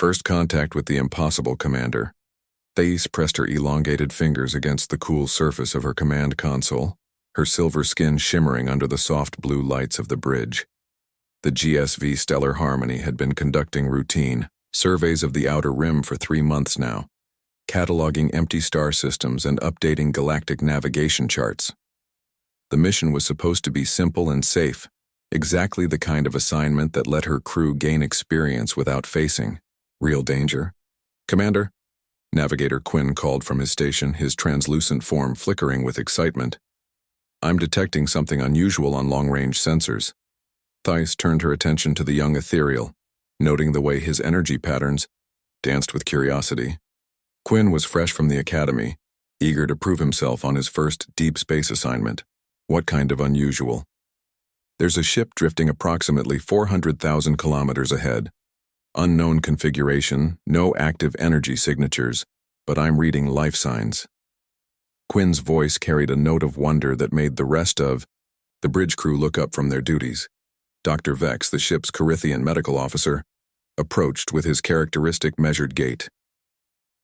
First contact with the impossible, Commander. Thais pressed her elongated fingers against the cool surface of her command console, her silver skin shimmering under the soft blue lights of the bridge. The GSV Stellar Harmony had been conducting routine surveys of the outer rim for 3 months now, cataloging empty star systems and updating galactic navigation charts. The mission was supposed to be simple and safe, exactly the kind of assignment that let her crew gain experience without facing real danger. Commander, Navigator Quinn called from his station, his translucent form flickering with excitement. I'm detecting something unusual on long-range sensors. Thais turned her attention to the young ethereal, noting the way his energy patterns danced with curiosity. Quinn was fresh from the academy, eager to prove himself on his first deep space assignment. What kind of unusual? There's a ship drifting approximately 400,000 kilometers ahead. Unknown configuration, no active energy signatures, but I'm reading life signs. Quinn's voice carried a note of wonder that made the rest of the bridge crew look up from their duties. Dr. Vex, the ship's Corithian medical officer, approached with his characteristic measured gait.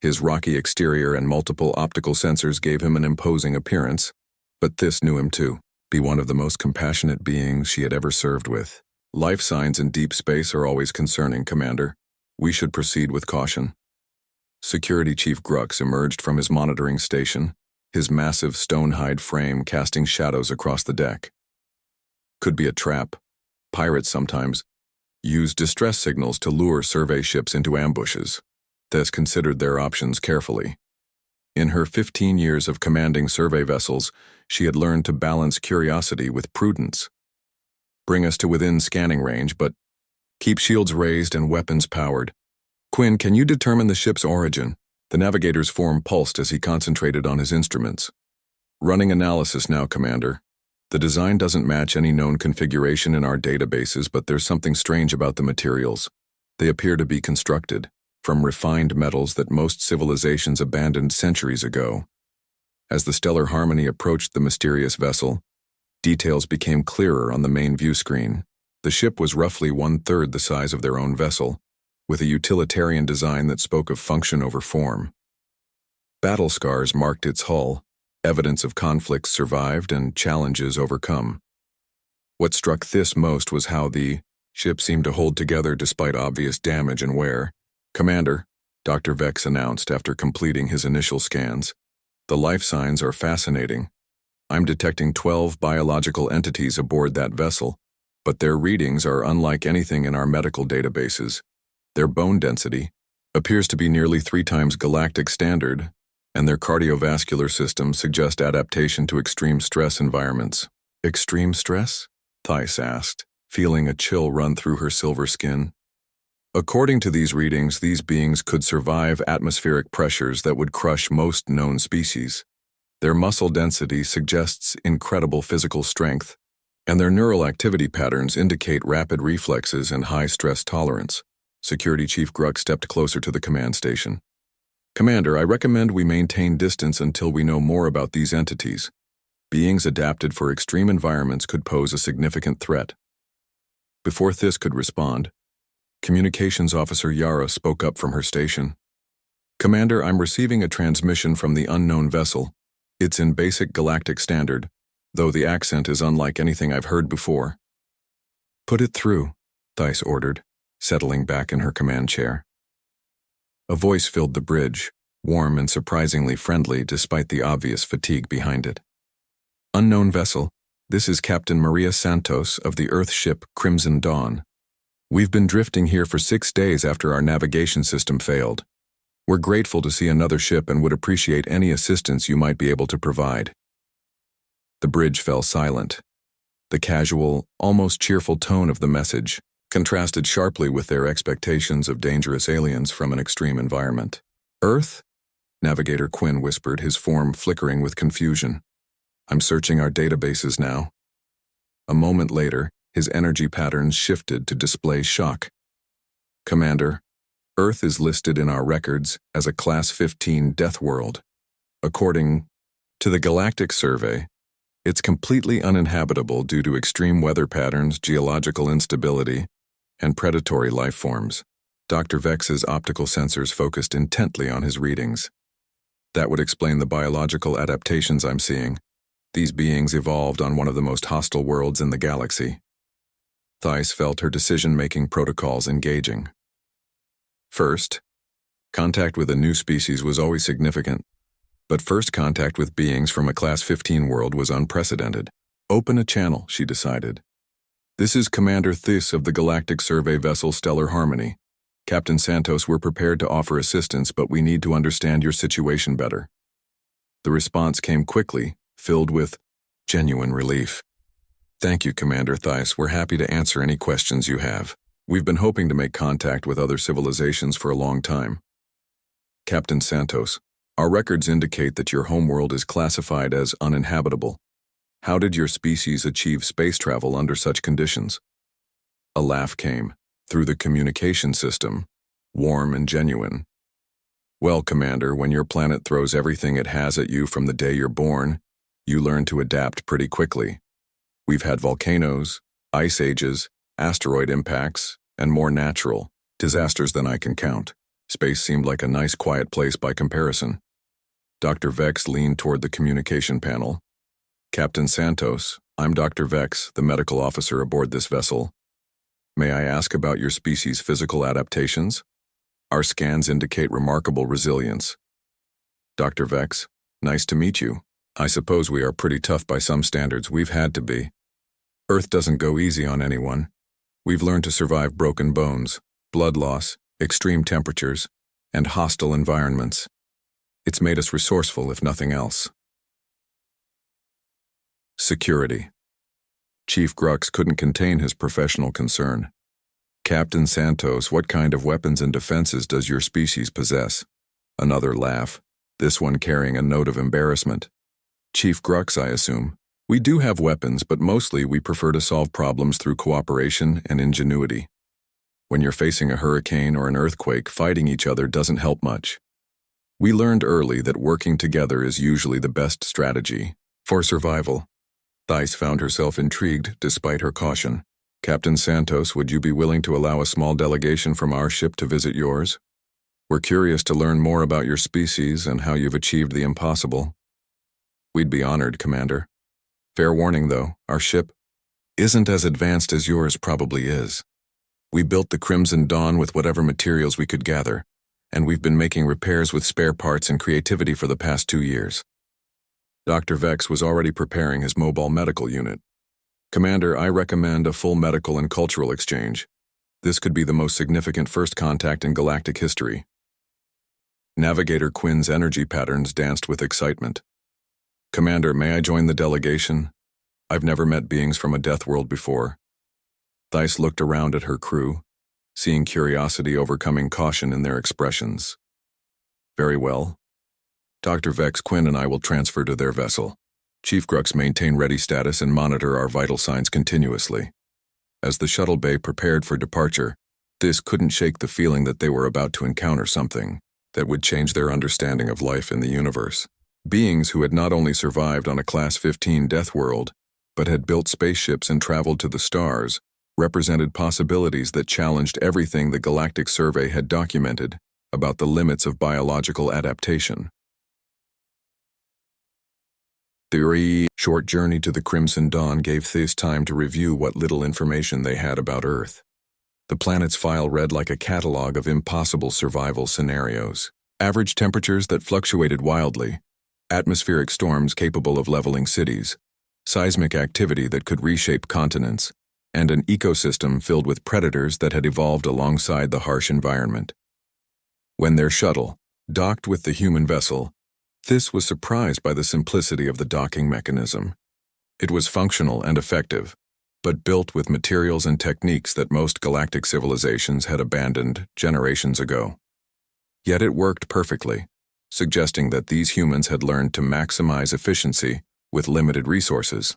His rocky exterior and multiple optical sensors gave him an imposing appearance, but Thais knew him to be one of the most compassionate beings she had ever served with. Life signs in deep space are always concerning, Commander. We should proceed with caution. Security Chief Grux emerged from his monitoring station, his massive stone-hide frame casting shadows across the deck. Could be a trap. Pirates sometimes use distress signals to lure survey ships into ambushes. Thais considered their options carefully. In her 15 years of commanding survey vessels, she had learned to balance curiosity with prudence. Bring us to within scanning range, but keep shields raised and weapons powered. Quinn, can you determine the ship's origin? The navigator's form pulsed as he concentrated on his instruments. Running analysis now, Commander. The design doesn't match any known configuration in our databases, but there's something strange about the materials. They appear to be constructed from refined metals that most civilizations abandoned centuries ago. As the Stellar Harmony approached the mysterious vessel, details became clearer on the main view screen. The ship was roughly 1/3 the size of their own vessel, with a utilitarian design that spoke of function over form. Battle scars marked its hull, evidence of conflicts survived and challenges overcome. What struck Thais most was how the ship seemed to hold together despite obvious damage and wear. Commander, Dr. Vex announced after completing his initial scans, the life signs are fascinating. I'm detecting 12 biological entities aboard that vessel, but their readings are unlike anything in our medical databases. Their bone density appears to be nearly 3 times galactic standard, and their cardiovascular systems suggest adaptation to extreme stress environments. Extreme stress? Thais asked, feeling a chill run through her silver skin. According to these readings, these beings could survive atmospheric pressures that would crush most known species. Their muscle density suggests incredible physical strength, and their neural activity patterns indicate rapid reflexes and high stress tolerance. Security Chief Grux stepped closer to the command station. Commander, I recommend we maintain distance until we know more about these entities. Beings adapted for extreme environments could pose a significant threat. Before Thais could respond, Communications Officer Yara spoke up from her station. Commander, I'm receiving a transmission from the unknown vessel. It's in basic galactic standard, though the accent is unlike anything I've heard before. Put it through, Thais ordered, settling back in her command chair. A voice filled the bridge, warm and surprisingly friendly despite the obvious fatigue behind it. Unknown vessel, this is Captain Maria Santos of the Earth ship Crimson Dawn. We've been drifting here for 6 days after our navigation system failed. We're grateful to see another ship and would appreciate any assistance you might be able to provide. The bridge fell silent. The casual, almost cheerful tone of the message contrasted sharply with their expectations of dangerous aliens from an extreme environment. Earth? Navigator Quinn whispered, his form flickering with confusion. I'm searching our databases now. A moment later, his energy patterns shifted to display shock. Commander, Earth is listed in our records as a Class 15 Deathworld. According to the Galactic Survey, it's completely uninhabitable due to extreme weather patterns, geological instability, and predatory life forms. Dr. Vex's optical sensors focused intently on his readings. That would explain the biological adaptations I'm seeing. These beings evolved on one of the most hostile worlds in the galaxy. Thais felt her decision-making protocols engaging. First, contact with a new species was always significant, but first contact with beings from a Class 15 world was unprecedented. Open a channel, she decided. This is Commander Thys of the Galactic Survey vessel Stellar Harmony. Captain Santos, we're prepared to offer assistance, but we need to understand your situation better. The response came quickly, filled with genuine relief. Thank you, Commander Thys. We're happy to answer any questions you have. We've been hoping to make contact with other civilizations for a long time. Captain Santos, our records indicate that your homeworld is classified as uninhabitable. How did your species achieve space travel under such conditions? A laugh came. Through the communication system, warm and genuine. Well, Commander, when your planet throws everything it has at you from the day you're born, you learn to adapt pretty quickly. We've had volcanoes, ice ages, asteroid impacts, and more natural disasters than I can count. Space seemed like a nice quiet place by comparison. Dr. Vex leaned toward the communication panel. Captain Santos, I'm Dr. Vex, the medical officer aboard this vessel. May I ask about your species' physical adaptations? Our scans indicate remarkable resilience. Dr. Vex, nice to meet you. I suppose we are pretty tough by some standards. We've had to be. Earth doesn't go easy on anyone. We've learned to survive broken bones, blood loss, extreme temperatures, and hostile environments. It's made us resourceful, if nothing else. Security. Chief Grux couldn't contain his professional concern. Captain Santos, what kind of weapons and defenses does your species possess? Another laugh, this one carrying a note of embarrassment. Chief Grux, I assume. We do have weapons, but mostly we prefer to solve problems through cooperation and ingenuity. When you're facing a hurricane or an earthquake, fighting each other doesn't help much. We learned early that working together is usually the best strategy for survival. Thais found herself intrigued despite her caution. Captain Santos, would you be willing to allow a small delegation from our ship to visit yours? We're curious to learn more about your species and how you've achieved the impossible. We'd be honored, Commander. Fair warning, though, our ship isn't as advanced as yours probably is. We built the Crimson Dawn with whatever materials we could gather, and we've been making repairs with spare parts and creativity for the past 2 years. Dr. Vex was already preparing his mobile medical unit. Commander, I recommend a full medical and cultural exchange. This could be the most significant first contact in galactic history. Navigator Quinn's energy patterns danced with excitement. Commander, may I join the delegation? I've never met beings from a Deathworld before. Thais looked around at her crew, seeing curiosity overcoming caution in their expressions. Very well. Dr. Vex, Quinn and I will transfer to their vessel. Chief Grux maintain ready status and monitor our vital signs continuously. As the shuttle bay prepared for departure, this couldn't shake the feeling that they were about to encounter something that would change their understanding of life in the universe. Beings who had not only survived on a Class 15 Deathworld, but had built spaceships and traveled to the stars, represented possibilities that challenged everything the Galactic Survey had documented about the limits of biological adaptation. The short journey to the Crimson Dawn gave Thys time to review what little information they had about Earth. The planet's file read like a catalog of impossible survival scenarios. Average temperatures that fluctuated wildly, atmospheric storms capable of leveling cities, seismic activity that could reshape continents, and an ecosystem filled with predators that had evolved alongside the harsh environment. When their shuttle docked with the human vessel, Thys was surprised by the simplicity of the docking mechanism. It was functional and effective, but built with materials and techniques that most galactic civilizations had abandoned generations ago. Yet it worked perfectly, suggesting that these humans had learned to maximize efficiency with limited resources.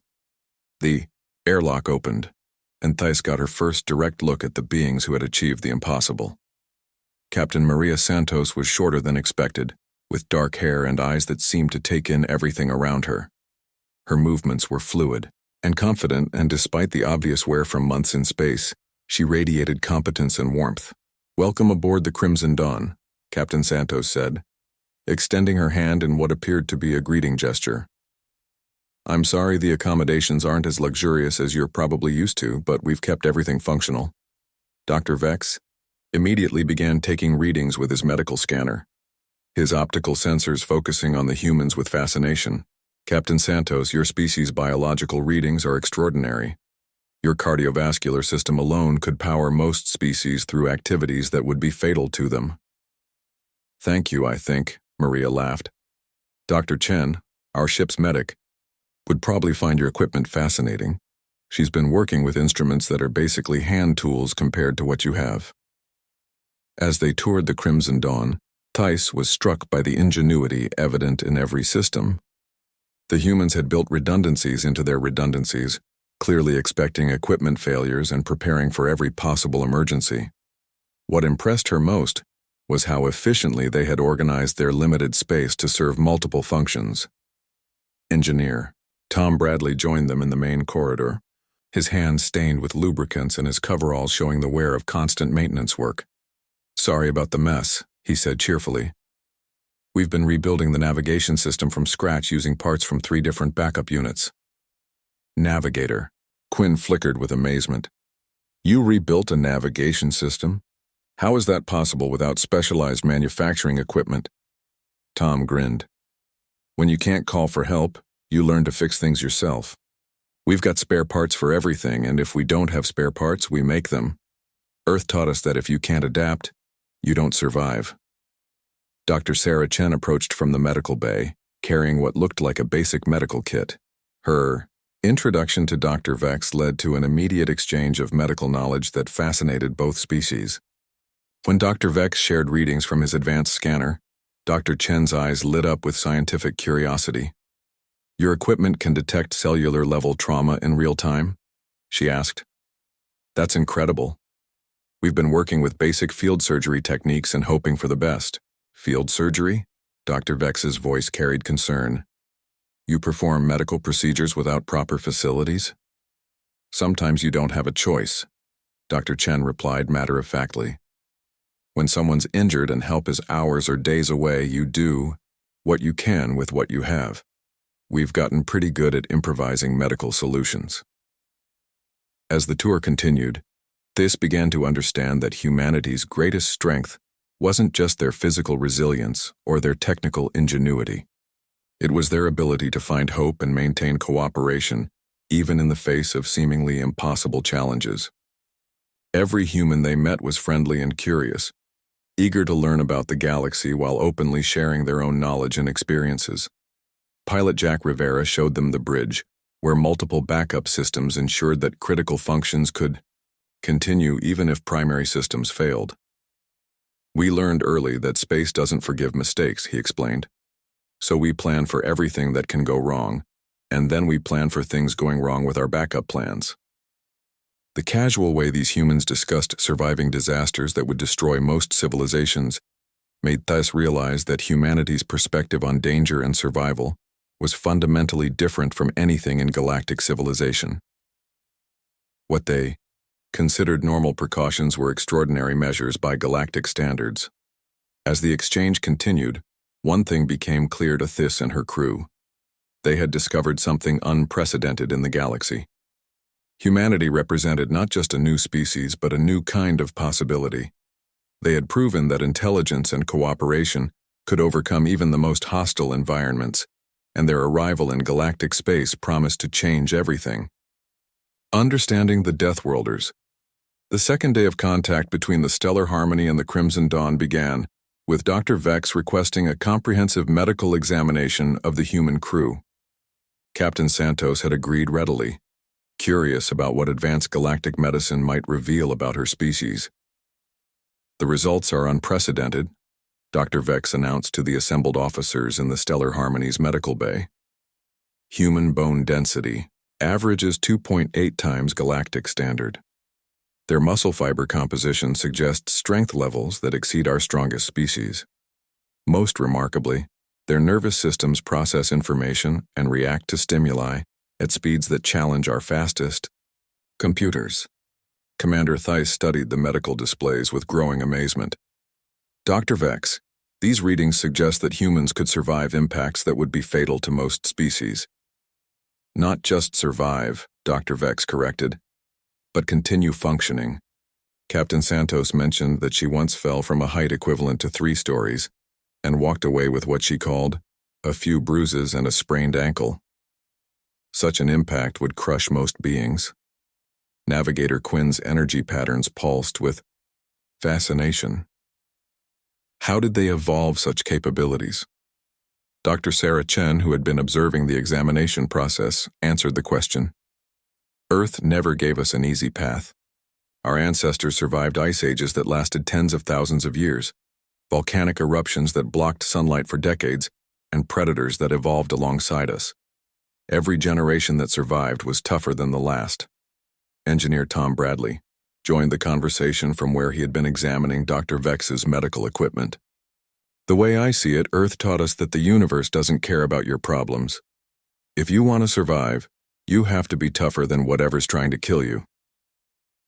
The airlock opened, and Thys got her first direct look at the beings who had achieved the impossible. Captain Maria Santos was shorter than expected, with dark hair and eyes that seemed to take in everything around her. Her movements were fluid and confident, and despite the obvious wear from months in space, she radiated competence and warmth. "Welcome aboard the Crimson Dawn," Captain Santos said, extending her hand in what appeared to be a greeting gesture. "I'm sorry the accommodations aren't as luxurious as you're probably used to, but we've kept everything functional." Dr. Vex immediately began taking readings with his medical scanner, his optical sensors focusing on the humans with fascination. "Captain Santos, your species' biological readings are extraordinary. Your cardiovascular system alone could power most species through activities that would be fatal to them." "Thank you, I think," Maria laughed. "Dr. Chen, our ship's medic, would probably find your equipment fascinating. She's been working with instruments that are basically hand tools compared to what you have." As they toured the Crimson Dawn, Tice was struck by the ingenuity evident in every system. The humans had built redundancies into their redundancies, clearly expecting equipment failures and preparing for every possible emergency. What impressed her most was how efficiently they had organized their limited space to serve multiple functions. Engineer Tom Bradley joined them in the main corridor, his hands stained with lubricants and his coveralls showing the wear of constant maintenance work. "Sorry about the mess," he said cheerfully. "We've been rebuilding the navigation system from scratch using parts from 3 different backup units." "Navigator." Quinn flickered with amazement. "You rebuilt a navigation system? How is that possible without specialized manufacturing equipment?" Tom grinned. "When you can't call for help, you learn to fix things yourself. We've got spare parts for everything, and if we don't have spare parts, we make them. Earth taught us that if you can't adapt, you don't survive." Dr. Sarah Chen approached from the medical bay, carrying what looked like a basic medical kit. Her introduction to Dr. Vex led to an immediate exchange of medical knowledge that fascinated both species. When Dr. Vex shared readings from his advanced scanner, Dr. Chen's eyes lit up with scientific curiosity. "Your equipment can detect cellular-level trauma in real time?" she asked. "That's incredible. We've been working with basic field surgery techniques and hoping for the best." "Field surgery?" Dr. Vex's voice carried concern. "You perform medical procedures without proper facilities?" "Sometimes you don't have a choice," Dr. Chen replied matter-of-factly. "When someone's injured and help is hours or days away, you do what you can with what you have. We've gotten pretty good at improvising medical solutions." As the tour continued, Thys began to understand that humanity's greatest strength wasn't just their physical resilience or their technical ingenuity. It was their ability to find hope and maintain cooperation, even in the face of seemingly impossible challenges. Every human they met was friendly and curious, eager to learn about the galaxy while openly sharing their own knowledge and experiences. Pilot Jack Rivera showed them the bridge, where multiple backup systems ensured that critical functions could continue even if primary systems failed. "We learned early that space doesn't forgive mistakes," he explained. "So we plan for everything that can go wrong, and then we plan for things going wrong with our backup plans." The casual way these humans discussed surviving disasters that would destroy most civilizations made Thys realize that humanity's perspective on danger and survival was fundamentally different from anything in galactic civilization. What they considered normal precautions were extraordinary measures by galactic standards. As the exchange continued, one thing became clear to Thys and her crew. They had discovered something unprecedented in the galaxy. Humanity represented not just a new species, but a new kind of possibility. They had proven that intelligence and cooperation could overcome even the most hostile environments, and their arrival in galactic space promised to change everything. Understanding the Deathworlders. The second day of contact between the Stellar Harmony and the Crimson Dawn began, with Dr. Vex requesting a comprehensive medical examination of the human crew. Captain Santos had agreed readily, curious about what advanced galactic medicine might reveal about her species. "The results are unprecedented," Dr. Vex announced to the assembled officers in the Stellar Harmony's medical bay. "Human bone density averages 2.8 times galactic standard. Their muscle fiber composition suggests strength levels that exceed our strongest species. Most remarkably, their nervous systems process information and react to stimuli at speeds that challenge our fastest computers." Commander Theiss studied the medical displays with growing amazement. Dr. Vex, these readings suggest that humans could survive impacts that would be fatal to most species. Not just survive, Dr. Vex corrected, but continue functioning. Captain Santos mentioned that she once fell from a height equivalent to 3 stories and walked away with what she called a few bruises and a sprained ankle. Such an impact would crush most beings. Navigator Quinn's energy patterns pulsed with fascination. How did they evolve such capabilities? Dr. Sarah Chen, who had been observing the examination process, answered the question. Earth never gave us an easy path. Our ancestors survived ice ages that lasted tens of thousands of years, volcanic eruptions that blocked sunlight for decades, and predators that evolved alongside us. Every generation that survived was tougher than the last. Engineer Tom Bradley joined the conversation from where he had been examining Dr. Vex's medical equipment. The way I see it, Earth taught us that the universe doesn't care about your problems. If you want to survive, you have to be tougher than whatever's trying to kill you.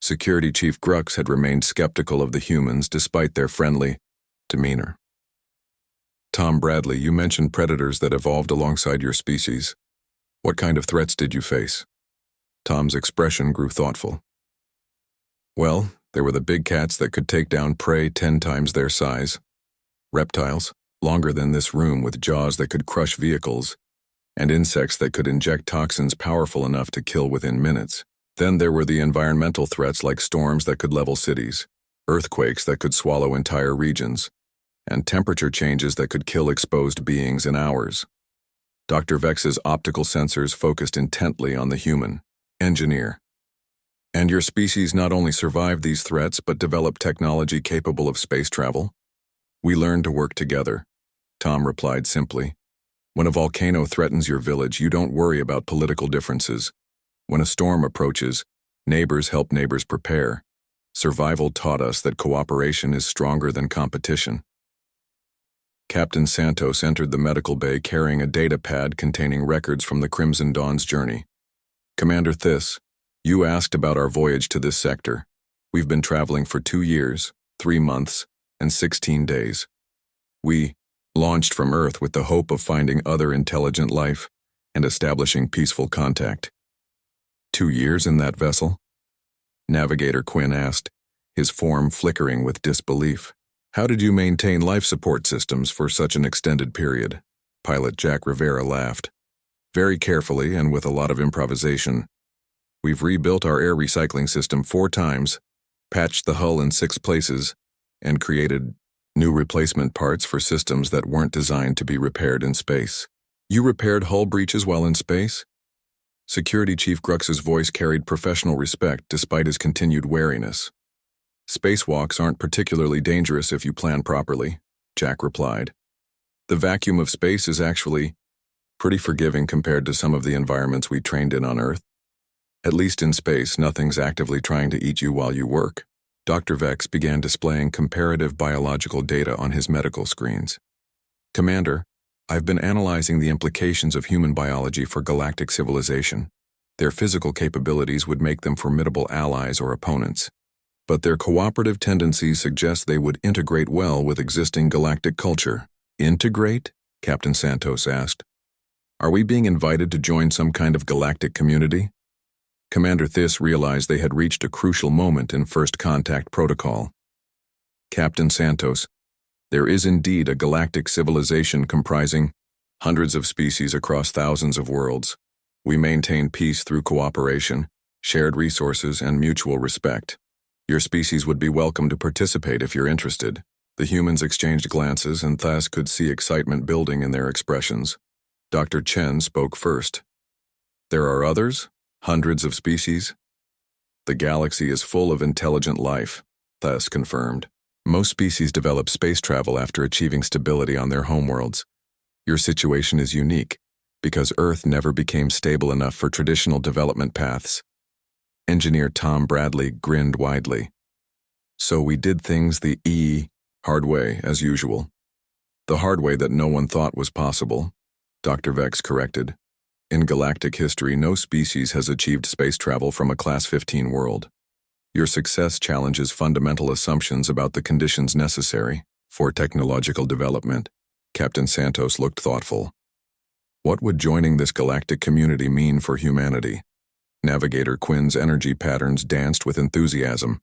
Security Chief Grux had remained skeptical of the humans despite their friendly demeanor. Tom Bradley, you mentioned predators that evolved alongside your species. What kind of threats did you face? Tom's expression grew thoughtful. Well, there were the big cats that could take down prey 10 times their size. Reptiles, longer than this room with jaws that could crush vehicles, and insects that could inject toxins powerful enough to kill within minutes. Then there were the environmental threats like storms that could level cities, earthquakes that could swallow entire regions, and temperature changes that could kill exposed beings in hours. Dr. Vex's optical sensors focused intently on the human engineer. And your species not only survived these threats but developed technology capable of space travel? We learned to work together, Tom replied simply. When a volcano threatens your village, you don't worry about political differences. When a storm approaches, neighbors help neighbors prepare. Survival taught us that cooperation is stronger than competition. Captain Santos entered the medical bay carrying a data pad containing records from the Crimson Dawn's journey. Commander Theiss, you asked about our voyage to this sector. We've been traveling for 2 years, 3 months, and 16 days. We launched from Earth with the hope of finding other intelligent life and establishing peaceful contact. 2 years in that vessel? Navigator Quinn asked, his form flickering with disbelief. How did you maintain life support systems for such an extended period? Pilot Jack Rivera laughed. Very carefully and with a lot of improvisation. We've rebuilt our air recycling system 4 times, patched the hull in 6 places, and created new replacement parts for systems that weren't designed to be repaired in space. You repaired hull breaches while in space? Security Chief Grux's voice carried professional respect despite his continued wariness. Spacewalks aren't particularly dangerous if you plan properly, Jack replied. The vacuum of space is actually pretty forgiving compared to some of the environments we trained in on Earth. At least in space, nothing's actively trying to eat you while you work. Dr. Vex began displaying comparative biological data on his medical screens. Commander, I've been analyzing the implications of human biology for galactic civilization. Their physical capabilities would make them formidable allies or opponents, but their cooperative tendencies suggest they would integrate well with existing galactic culture. Integrate? Captain Santos asked. Are we being invited to join some kind of galactic community? Commander Theiss realized they had reached a crucial moment in First Contact Protocol. Captain Santos, there is indeed a galactic civilization comprising hundreds of species across thousands of worlds. We maintain peace through cooperation, shared resources, and mutual respect. Your species would be welcome to participate if you're interested. The humans exchanged glances, and Theiss could see excitement building in their expressions. Dr. Chen spoke first. There are others? Hundreds of species? The galaxy is full of intelligent life, Theiss confirmed. Most species develop space travel after achieving stability on their homeworlds. Your situation is unique, because Earth never became stable enough for traditional development paths. Engineer Tom Bradley grinned widely. So we did things the hard way, as usual. The hard way that no one thought was possible, Dr. Vex corrected. In galactic history, no species has achieved space travel from a Class 15 world. Your success challenges fundamental assumptions about the conditions necessary for technological development. Captain Santos looked thoughtful. What would joining this galactic community mean for humanity? Navigator Quinn's energy patterns danced with enthusiasm.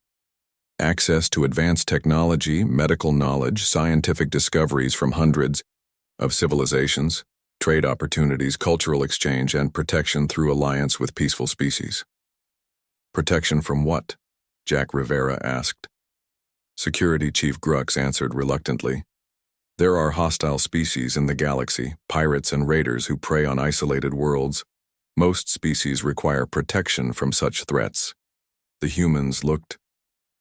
Access to advanced technology, medical knowledge, scientific discoveries from hundreds of civilizations, trade opportunities, cultural exchange, and protection through alliance with peaceful species. Protection from what? Jack Rivera asked. Security Chief Grux answered reluctantly. There are hostile species in the galaxy, pirates and raiders who prey on isolated worlds. Most species require protection from such threats. The humans looked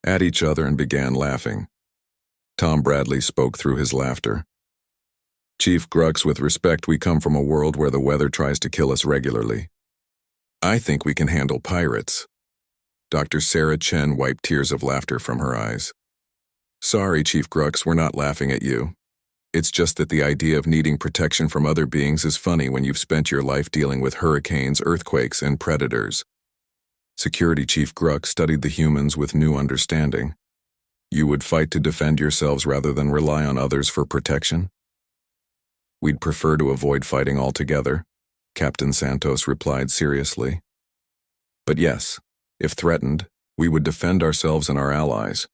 at each other and began laughing. Tom Bradley spoke through his laughter. Chief Grux, with respect, we come from a world where the weather tries to kill us regularly. I think we can handle pirates. Dr. Sarah Chen wiped tears of laughter from her eyes. Sorry, Chief Grux, we're not laughing at you. It's just that the idea of needing protection from other beings is funny when you've spent your life dealing with hurricanes, earthquakes, and predators. Security Chief Grux studied the humans with new understanding. You would fight to defend yourselves rather than rely on others for protection? We'd prefer to avoid fighting altogether, Captain Santos replied seriously. But yes, if threatened, we would defend ourselves and our allies.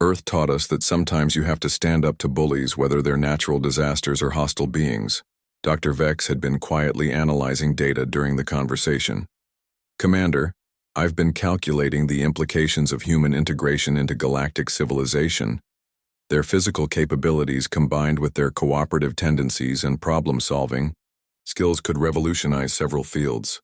Earth taught us that sometimes you have to stand up to bullies, whether they're natural disasters or hostile beings. Dr. Vex had been quietly analyzing data during the conversation. Commander, I've been calculating the implications of human integration into galactic civilization. Their physical capabilities combined with their cooperative tendencies and problem-solving skills could revolutionize several fields.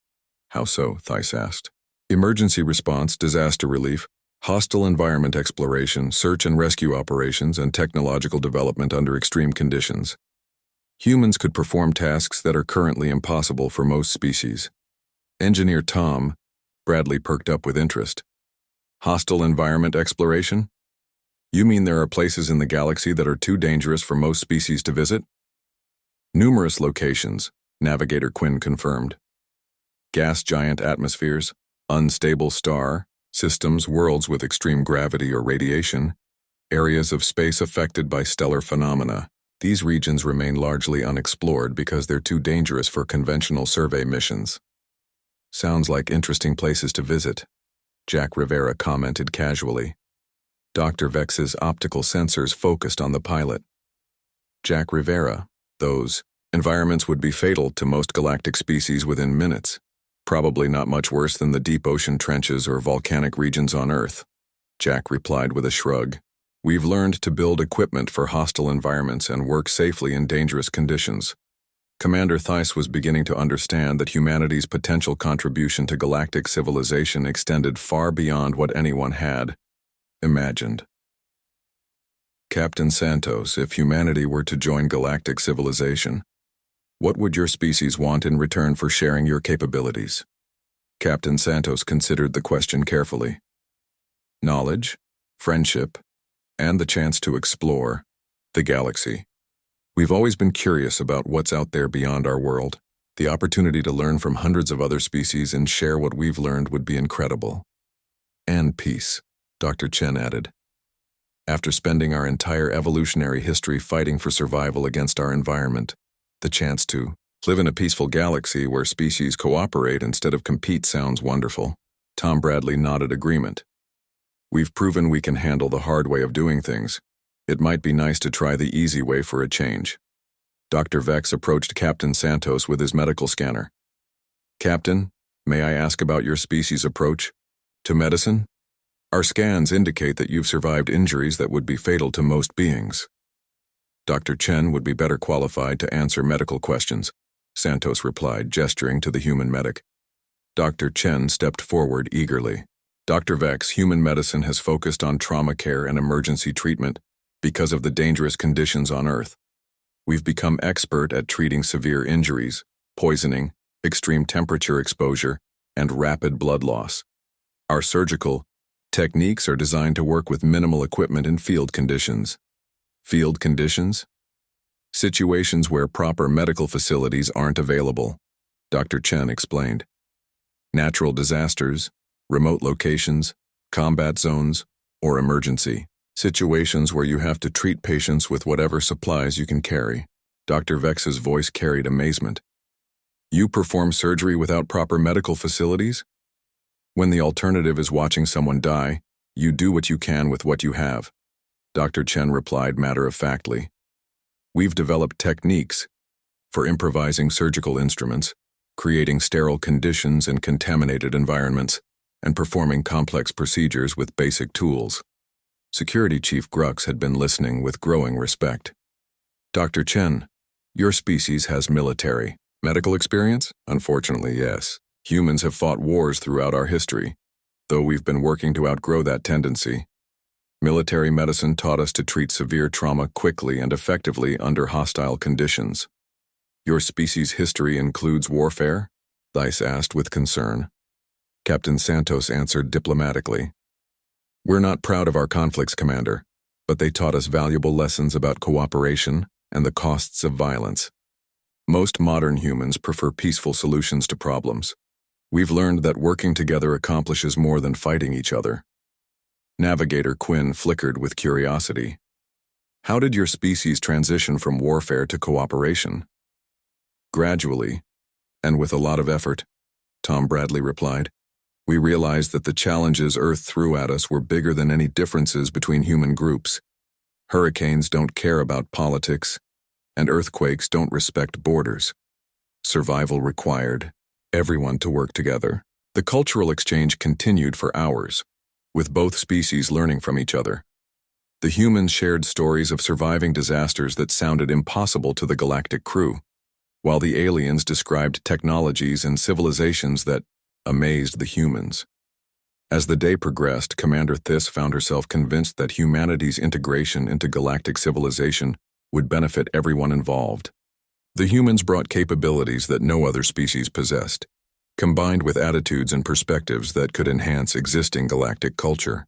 How so? Theiss asked. Emergency response, disaster relief, hostile environment exploration, search and rescue operations, and technological development under extreme conditions. Humans could perform tasks that are currently impossible for most species. Engineer Tom Bradley perked up with interest. Hostile environment exploration? You mean there are places in the galaxy that are too dangerous for most species to visit? Numerous locations, Navigator Quinn confirmed. Gas giant atmospheres, unstable star systems, worlds with extreme gravity or radiation, areas of space affected by stellar phenomena. These regions remain largely unexplored because they're too dangerous for conventional survey missions. Sounds like interesting places to visit, Jack Rivera commented casually. Dr. Vex's optical sensors focused on the pilot. Jack Rivera, those environments would be fatal to most galactic species within minutes. Probably not much worse than the deep ocean trenches or volcanic regions on Earth, Jack replied with a shrug. We've learned to build equipment for hostile environments and work safely in dangerous conditions. Commander Theiss was beginning to understand that humanity's potential contribution to galactic civilization extended far beyond what anyone had imagined. Captain Santos, if humanity were to join galactic civilization, what would your species want in return for sharing your capabilities? Captain Santos considered the question carefully. Knowledge, friendship, and the chance to explore the galaxy. We've always been curious about what's out there beyond our world. The opportunity to learn from hundreds of other species and share what we've learned would be incredible. And peace, Dr. Chen added. After spending our entire evolutionary history fighting for survival against our environment, the chance to live in a peaceful galaxy where species cooperate instead of compete sounds wonderful. Tom Bradley nodded agreement. We've proven we can handle the hard way of doing things. It might be nice to try the easy way for a change. Dr. Vex approached Captain Santos with his medical scanner. Captain, may I ask about your species' approach to medicine? Our scans indicate that you've survived injuries that would be fatal to most beings. Dr. Chen would be better qualified to answer medical questions, Santos replied, gesturing to the human medic. Dr. Chen stepped forward eagerly. Dr. Vex, human medicine has focused on trauma care and emergency treatment because of the dangerous conditions on Earth. We've become expert at treating severe injuries, poisoning, extreme temperature exposure, and rapid blood loss. Our surgical techniques are designed to work with minimal equipment in field conditions. Field conditions? Situations where proper medical facilities aren't available, Dr. Chen explained. Natural disasters, remote locations, combat zones, or emergency situations where you have to treat patients with whatever supplies you can carry. Dr. Vex's voice carried amazement. You perform surgery without proper medical facilities? When the alternative is watching someone die, you do what you can with what you have. Dr. Chen replied matter-of-factly. We've developed techniques for improvising surgical instruments, creating sterile conditions in contaminated environments, and performing complex procedures with basic tools. Security Chief Grux had been listening with growing respect. Dr. Chen, your species has military, medical experience? Unfortunately, yes. Humans have fought wars throughout our history, though we've been working to outgrow that tendency. Military medicine taught us to treat severe trauma quickly and effectively under hostile conditions. Your species' history includes warfare? Thais asked with concern. Captain Santos answered diplomatically. We're not proud of our conflicts, Commander, but they taught us valuable lessons about cooperation and the costs of violence. Most modern humans prefer peaceful solutions to problems. We've learned that working together accomplishes more than fighting each other. Navigator Quinn flickered with curiosity. How did your species transition from warfare to cooperation? Gradually, and with a lot of effort, Tom Bradley replied. We realized that the challenges Earth threw at us were bigger than any differences between human groups. Hurricanes don't care about politics, and earthquakes don't respect borders. Survival required everyone to work together. The cultural exchange continued for hours, with both species learning from each other. The humans shared stories of surviving disasters that sounded impossible to the Galactic crew, while the aliens described technologies and civilizations that amazed the humans. As the day progressed, Commander Thys found herself convinced that humanity's integration into galactic civilization would benefit everyone involved. The humans brought capabilities that no other species possessed, combined with attitudes and perspectives that could enhance existing galactic culture.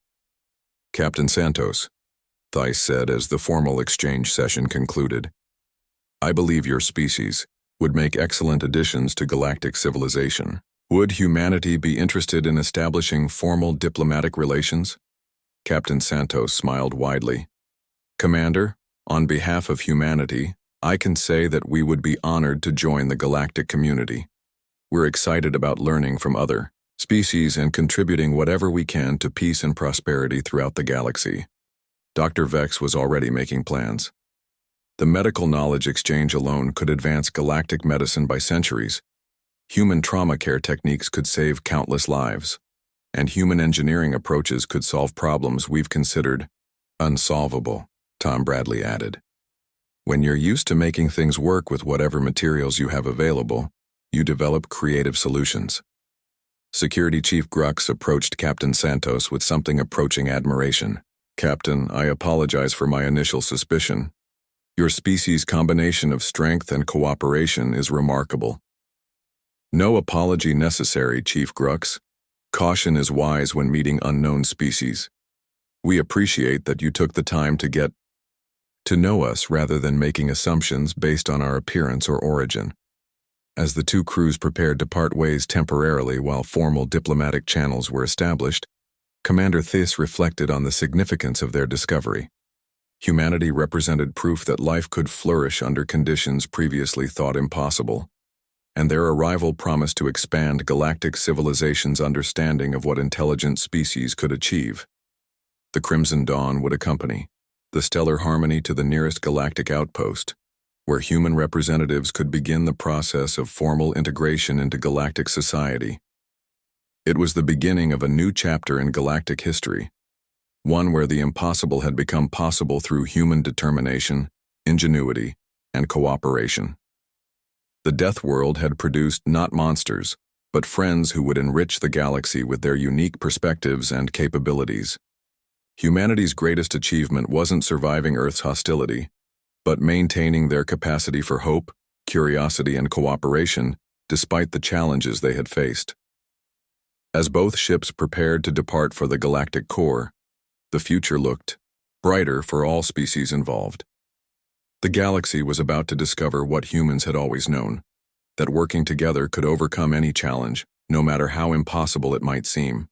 Captain Santos, Thais said as the formal exchange session concluded, I believe your species would make excellent additions to galactic civilization. Would humanity be interested in establishing formal diplomatic relations? Captain Santos smiled widely. Commander, on behalf of humanity, I can say that we would be honored to join the galactic community. We're excited about learning from other species and contributing whatever we can to peace and prosperity throughout the galaxy. Dr. Vex was already making plans. The medical knowledge exchange alone could advance galactic medicine by centuries. Human trauma care techniques could save countless lives, and human engineering approaches could solve problems we've considered unsolvable, Tom Bradley added. When you're used to making things work with whatever materials you have available, you develop creative solutions. Security Chief Grux approached Captain Santos with something approaching admiration. Captain, I apologize for my initial suspicion. Your species' combination of strength and cooperation is remarkable. No apology necessary, Chief Grux. Caution is wise when meeting unknown species. We appreciate that you took the time to get to know us rather than making assumptions based on our appearance or origin. As the two crews prepared to part ways temporarily while formal diplomatic channels were established, Commander Thys reflected on the significance of their discovery. Humanity represented proof that life could flourish under conditions previously thought impossible, and their arrival promised to expand galactic civilization's understanding of what intelligent species could achieve. The Crimson Dawn would accompany the stellar harmony to the nearest galactic outpost, where human representatives could begin the process of formal integration into galactic society. It was the beginning of a new chapter in galactic history, one where the impossible had become possible through human determination, ingenuity, and cooperation. The Deathworld had produced not monsters, but friends who would enrich the galaxy with their unique perspectives and capabilities. Humanity's greatest achievement wasn't surviving Earth's hostility, but maintaining their capacity for hope, curiosity, and cooperation despite the challenges they had faced. As both ships prepared to depart for the galactic core, the future looked brighter for all species involved. The galaxy was about to discover what humans had always known, that working together could overcome any challenge, no matter how impossible it might seem.